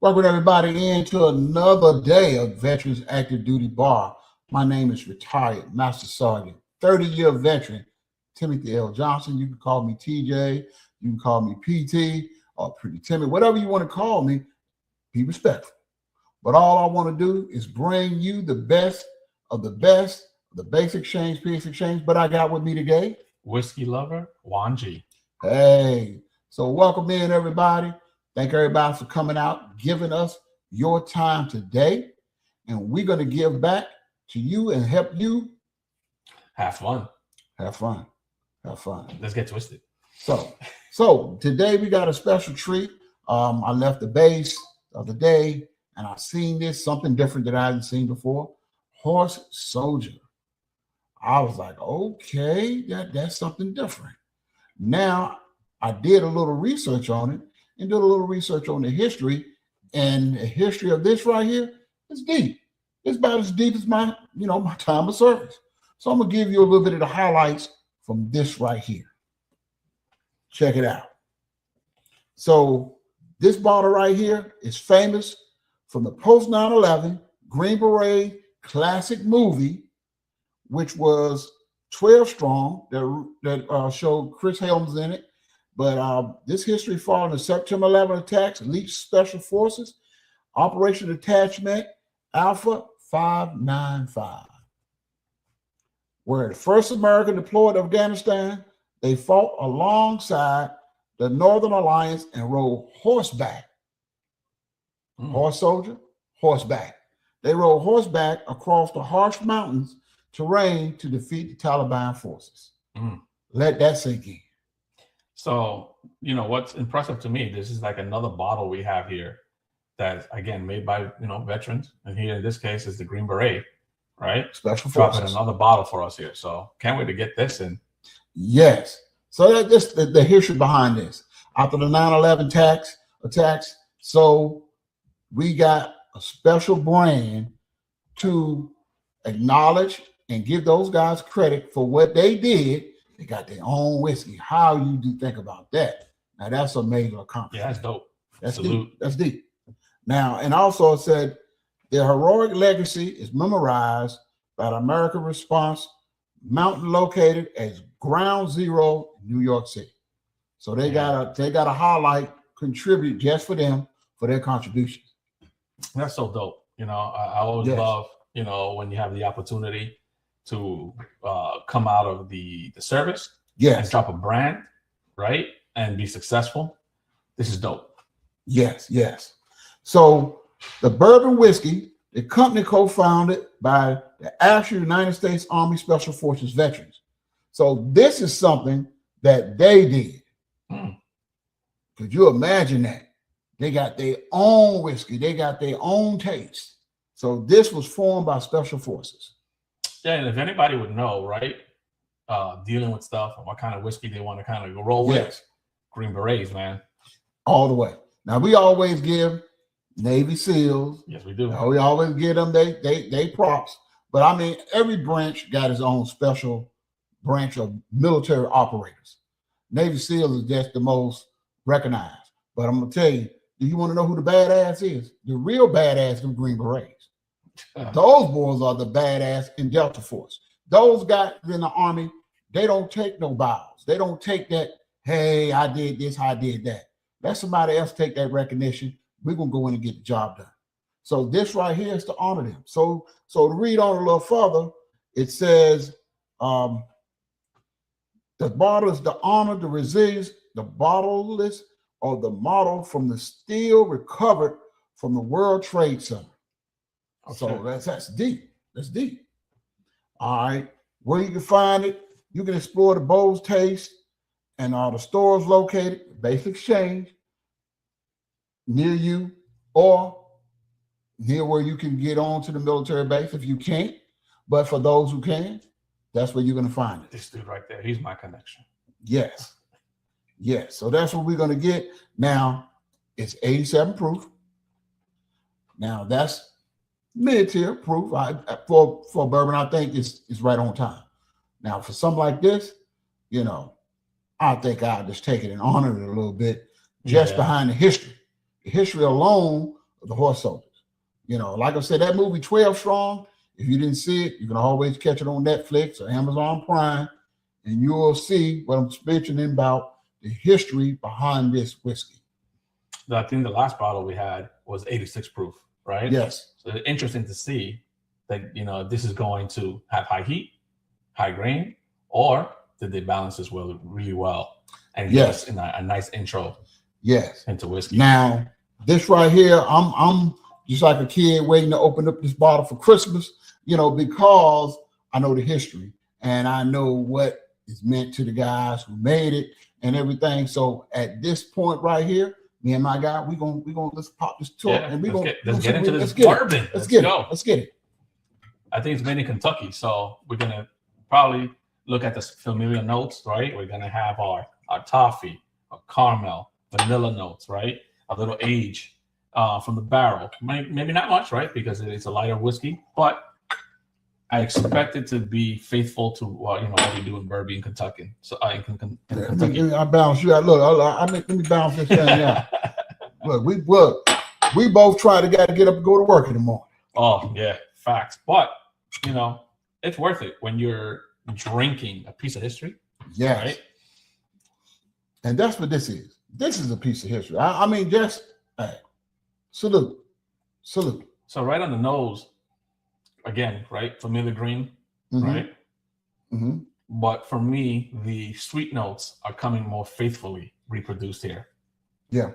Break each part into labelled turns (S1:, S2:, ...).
S1: Welcome everybody into another day of Veterans Active Duty Bar. My name is retired Master Sergeant, 30-year veteran, Timothy L. Johnson. You can call me TJ, you can call me PT, or Pretty Timmy, whatever you want to call me, be respectful. But all I want to do is bring you the best of the base exchange, peace exchange. But I got with me today,
S2: Whiskey lover, Wanji.
S1: Hey, so welcome in everybody. Thank everybody for coming out, giving us your time today. And we're going to give back to you and help you
S2: have fun.
S1: Have fun. Have fun.
S2: Let's get twisted.
S1: So today we got a special treat. I left the base the other day and I've seen this, something different that I hadn't seen before. Horse Soldier. I was like, okay, that's something different. Now, I did a little research on it and did a little research on the history, and the history of this right here is deep. It's about as deep as my time of service. So I'm gonna give you a little bit of the highlights from this right here. Check it out. So this bottle right here is famous from the post 9/11 Green Beret classic movie, which was 12 Strong, that showed Chris Helms in it. But this history following the September 11 attacks, Elite Special Forces, Operation Detachment Alpha 595. Where the first American deployed to Afghanistan, they fought alongside the Northern Alliance and rode horseback. Horse soldier, horseback. They rode horseback across the harsh mountains terrain to defeat the Taliban forces. Let that sink in.
S2: So, what's impressive to me, this is like another bottle we have here that's, again, made by, veterans. And here in this case is the Green Beret, right?
S1: Special Forces.
S2: Dropping another bottle for us here. So can't wait to get this in.
S1: Yes. So that's the history behind this. After the 9/11 attacks, so we got a special brand to acknowledge and give those guys credit for what they did. They got their own whiskey. How you do think about that? Now that's a major accomplishment.
S2: Yeah, that's dope.
S1: That's
S2: Salute.
S1: deep. That's deep. Now, and also it said their heroic legacy is memorized by the American response mountain located as Ground Zero, New York City. So they got a highlight, contribute just for them for their contributions.
S2: That's so dope. I always love, when you have the opportunity to come out of the service and drop a brand, right? And be successful. This is dope.
S1: Yes. So the bourbon whiskey, the company co-founded by the actual United States Army Special Forces veterans. So this is something that they did. Could you imagine that? They got their own whiskey. They got their own taste. So this was formed by Special Forces.
S2: Yeah, and if anybody would know, right, dealing with stuff and what kind of whiskey they want to kind of roll with, Green Berets, man.
S1: All the way. Now, we always give Navy SEALs.
S2: Yes, we do.
S1: We always give them they props. But, I mean, every branch got its own special branch of military operators. Navy SEALs is just the most recognized. But I'm going to tell you, do you want to know who the badass is? The real badass is the Green Berets. Those boys are the badass in Delta Force. Those guys in the Army, they don't take no bows. They don't take that, hey, I did this, I did that. Let somebody else take that recognition. We're going to go in and get the job done. So this right here is to honor them. So to read on a little further, it says, the bottle is to honor the resilience, the bottleless, or the model from the steel recovered from the World Trade Center. Okay. So that's deep. That's deep. All right. Where you can find it, you can explore the Bowls Taste and all the stores located, Base Exchange, near you or near where you can get on to the military base if you can't. But for those who can, that's where you're going to find it.
S2: This dude right there, he's my connection.
S1: Yes. So that's what we're going to get. Now, it's 87 proof. Now, that's mid-tier proof. For bourbon, I think it's right on time. Now, for something like this, I think I'll just take it and honor it a little bit just behind the history. The history alone the Horse Soldiers. You know, like I said, that movie 12 Strong, if you didn't see it, you can always catch it on Netflix or Amazon Prime, and you will see what I'm mentioning about the history behind this whiskey.
S2: I think the last bottle we had was 86 proof, right?
S1: Yes.
S2: So it's interesting to see that, you know, this is going to have high heat, high grain, or did they balance this really well and give us a nice intro into whiskey.
S1: Now, this right here, I'm just like a kid waiting to open up this bottle for Christmas, you know, because I know the history and I know what is meant to the guys who made it and everything. So at this point right here, me and my guy, we gonna let's pop this talk and
S2: let's get into this bourbon.
S1: Let's get it.
S2: I think it's made in Kentucky, so we're gonna probably look at the familiar notes, right? We're gonna have our toffee, our caramel, vanilla notes, right? A little age from the barrel. Maybe not much, right? Because it's a lighter whiskey, but I expect it to be faithful to you know, what we do in bourbon in Kentucky. So in Kentucky.
S1: I balance you out. Look, let me balance this thing out. Look, we both try to get up and go to work in the morning.
S2: Oh yeah, facts. But you know, it's worth it when you're drinking a piece of history.
S1: Yes.
S2: Right?
S1: And that's what this is. This is a piece of history. I mean, just salute. So
S2: right on the nose, again, right? Familiar green, right?
S1: Mm-hmm.
S2: But for me, the sweet notes are coming more faithfully reproduced here.
S1: Yeah.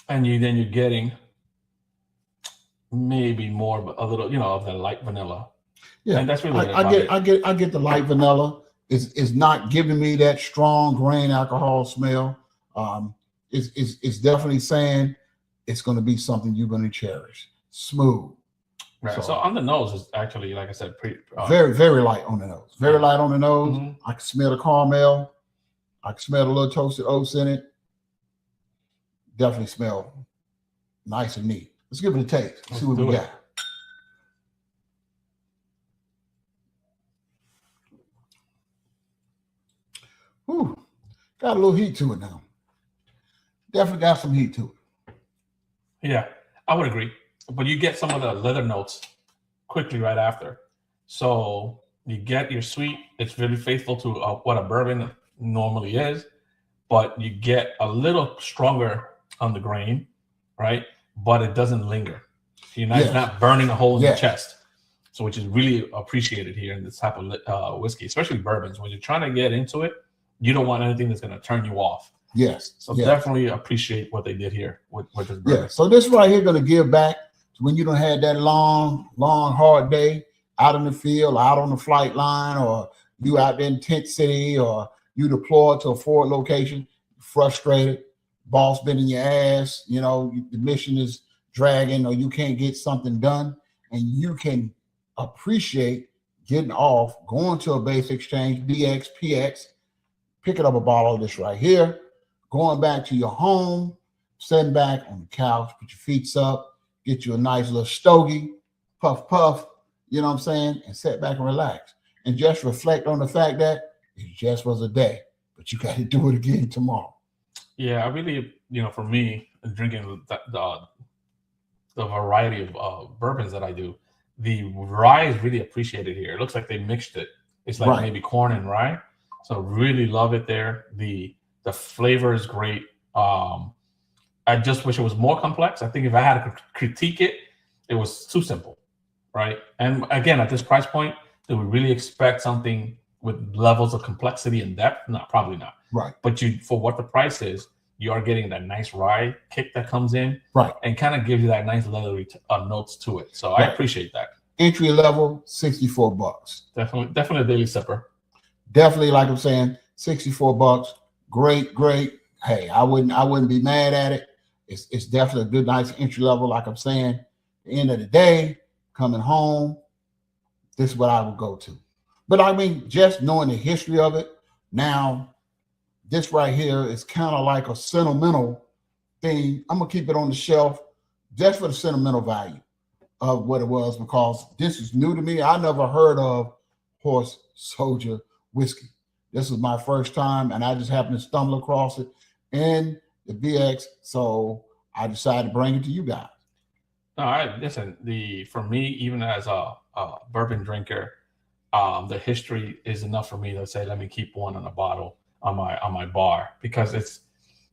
S2: And then you're getting maybe more, but a little, you know, of the light vanilla.
S1: Yeah.
S2: And that's really
S1: I get the light vanilla. It's not giving me that strong grain alcohol smell. It's definitely saying it's going to be something you're going to cherish. Smooth.
S2: Right. So on the nose is actually, like I said,
S1: very, very light on the nose. Very light on the nose.
S2: Mm-hmm.
S1: I can smell the caramel. I can smell the little toasted oats in it. Definitely smell nice and neat. Let's give it a taste. See what we got. Whew. Got a little heat to it now. Definitely got some heat to it.
S2: Yeah, I would agree. But you get some of the leather notes quickly right after. So you get your sweet. It's really faithful to what a bourbon normally is. But you get a little stronger on the grain, right? But it doesn't linger. It's not burning a hole in the chest. So which is really appreciated here in this type of whiskey, especially bourbons. When you're trying to get into it, you don't want anything that's going to turn you off.
S1: Yes.
S2: So definitely appreciate what they did here with this bourbon.
S1: Yeah. So this right here going to give back to when you don't have that long, hard day out in the field, out on the flight line, or you out there in Tent City, or you deployed to a forward location, frustrated, boss been in your ass, you know, the mission is dragging, or you can't get something done, and you can appreciate getting off, going to a base exchange, BX, PX, picking up a bottle of this right here, going back to your home, sitting back on the couch, put your feet up, get you a nice little stogie, puff, you know what I'm saying, and sit back and relax. And just reflect on the fact that it just was a day, but you got to do it again tomorrow.
S2: Yeah, I really, you know, for me, drinking the variety of bourbons that I do, the rye is really appreciated here. It looks like they mixed it. It's like maybe corn and rye. So really love it there. The flavor is great. I just wish it was more complex. I think if I had to critique it, it was too simple, right? And again, at this price point, do we really expect something with levels of complexity and depth? No, probably not.
S1: Right.
S2: But for what the price is, you are getting that nice rye kick that comes in,
S1: right,
S2: and kind of gives you that nice leathery notes to it. So I appreciate that.
S1: Entry level, $64.
S2: Definitely a daily sipper.
S1: Definitely, like I'm saying, $64. Great. Hey, I wouldn't be mad at it. It's definitely a good, nice entry level. Like I'm saying, at the end of the day, coming home, this is what I would go to. But I mean, just knowing the history of it, now this right here is kind of like a sentimental thing. I'm gonna keep it on the shelf just for the sentimental value of what it was, because this is new to me. I never heard of Horse Soldier whiskey. This was my first time, and I just happened to stumble across it in the BX. So I decided to bring it to you guys.
S2: All right, listen. For me, even as a bourbon drinker, the history is enough for me to say, let me keep one on a bottle on my bar, because it's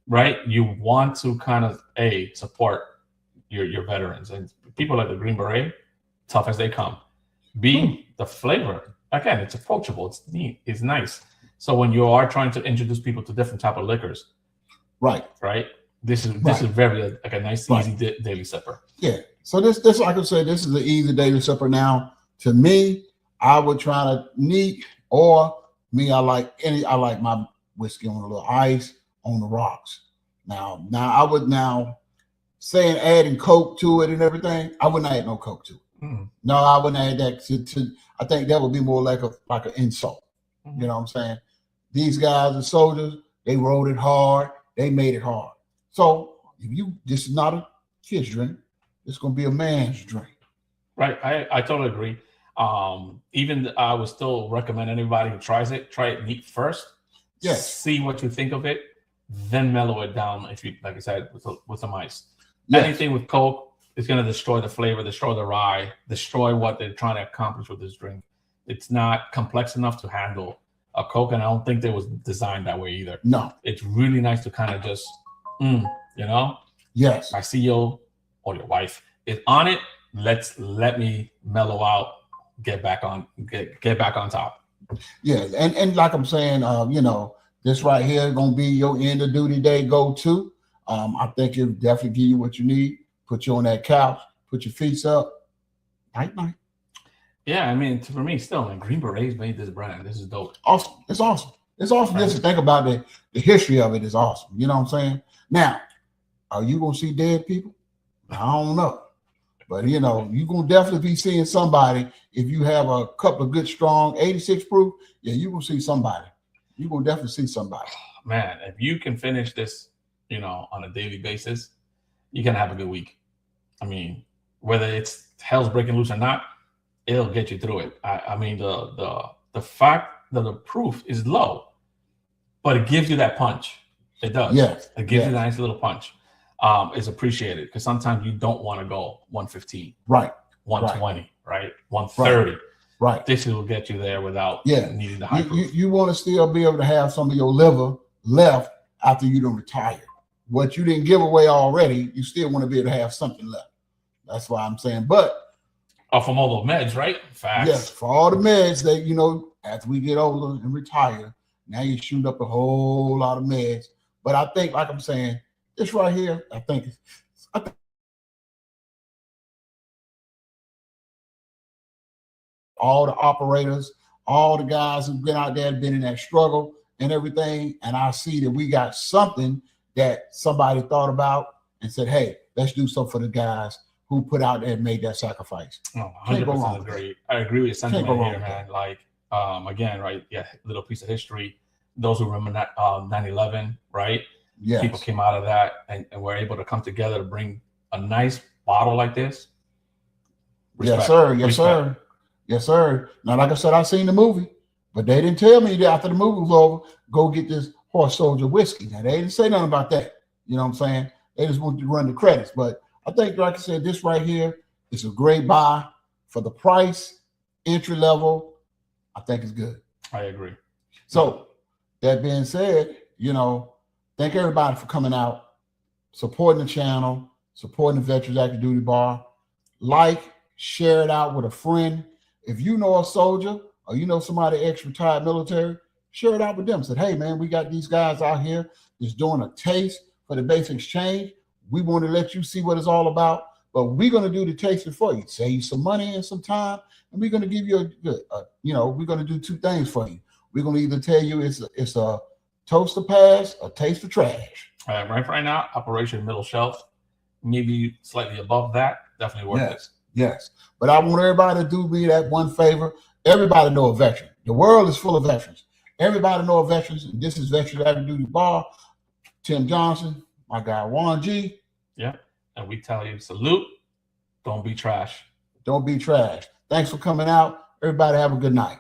S2: right. You want to kind of support your veterans and people like the Green Beret, tough as they come. B, the flavor, again, it's approachable, it's neat, it's nice. So when you are trying to introduce people to different type of liquors, right, this is very like a nice easy daily sipper.
S1: Yeah. So this like I said, this is an easy daily sipper. Now, to me, I would try to neat, or me, I like my whiskey on a little ice on the rocks. Now I would saying adding Coke to it and everything, I wouldn't add no Coke to it. No, I wouldn't add that to I think that would be more like an insult. You know what I'm saying? These guys are soldiers, they rode it hard, they made it hard. So if this is not a kid's drink, it's gonna be a man's drink.
S2: Right. I totally agree. Even I would still recommend anybody who tries it, try it neat first.
S1: Yes.
S2: See what you think of it, then mellow it down if you, like I said, with some ice. Yes. Anything with Coke is going to destroy the flavor, destroy the rye, destroy what they're trying to accomplish with this drink. It's not complex enough to handle a Coke, and I don't think it was designed that way either.
S1: No.
S2: It's really nice to kind of just,
S1: Yes.
S2: I see you or your wife is on it. Let me mellow out, get back on top.
S1: Yeah, and like I'm saying, this right here is gonna be your end of duty day go-to. I think it'll definitely give you what you need. Put you on that couch, put your feet up, night.
S2: Yeah, I mean, for me, still, Green Berets made this brand. This is dope.
S1: Awesome. It's awesome. It's awesome just to think about the history of it is awesome. You know what I'm saying? Now, are you gonna see dead people? I don't know. But you're gonna definitely be seeing somebody. If you have a couple of good, strong 86 proof, yeah, you're gonna see somebody. You're gonna definitely see somebody.
S2: Man, if you can finish this, on a daily basis, you can have a good week. I mean, whether it's hell's breaking loose or not, it'll get you through it. I mean, the fact that the proof is low, but it gives you that punch. It does.
S1: Yes.
S2: It gives you a nice little punch. Is appreciated, because sometimes you don't want to go 115,
S1: right,
S2: 120, right, 130.
S1: Right.
S2: This will get you there without needing the high proof.
S1: You want to still be able to have some of your liver left after you done retire. What you didn't give away already, you still want to be able to have something left. That's why I'm saying, but
S2: from all those meds, right? Facts.
S1: Yes, for all the meds that after we get older and retire, now you shoot up a whole lot of meds. But I think, like I'm saying, this right here, I think all the operators, all the guys who've been out there, been in that struggle and everything, and I see that we got something that somebody thought about and said, hey, let's do something for the guys who put out there and made that sacrifice.
S2: Oh, 100% agree. I agree with your sentiment here, man. Like, again, right, little piece of history. Those who remember 9/11, right?
S1: Yes.
S2: People came out of that and were able to come together to bring a nice bottle like this.
S1: Respect. Yes, sir. Yes, sir. Yes, sir. Now, like I said, I seen the movie, but they didn't tell me that after the movie was over, go get this Horse Soldier whiskey. Now, they didn't say nothing about that. You know what I'm saying? They just wanted to run the credits. But I think, like I said, this right here is a great buy for the price, entry level. I think it's good.
S2: I agree.
S1: So, that being said, thank everybody for coming out, supporting the channel, supporting the Veterans Active Duty Bar. Like, share it out with a friend. If you know a soldier or you know somebody ex-retired military, share it out with them. Said, hey, man, we got these guys out here just doing a taste for the basic exchange. We want to let you see what it's all about, but we're going to do the tasting for you. Save you some money and some time, and we're going to give you we're going to do two things for you. We're going to either tell you it's a toast to pass, a taste of trash.
S2: Right now, Operation Middle Shelf, maybe slightly above that, definitely worth it.
S1: Yes, but I want everybody to do me that one favor. Everybody know a veteran. The world is full of veterans. Everybody know a veterans, and this is Veterans Active Duty Bar. Tim Johnson, my guy Juan G.
S2: Yeah, and we tell you, salute, don't be trash.
S1: Don't be trash. Thanks for coming out. Everybody have a good night.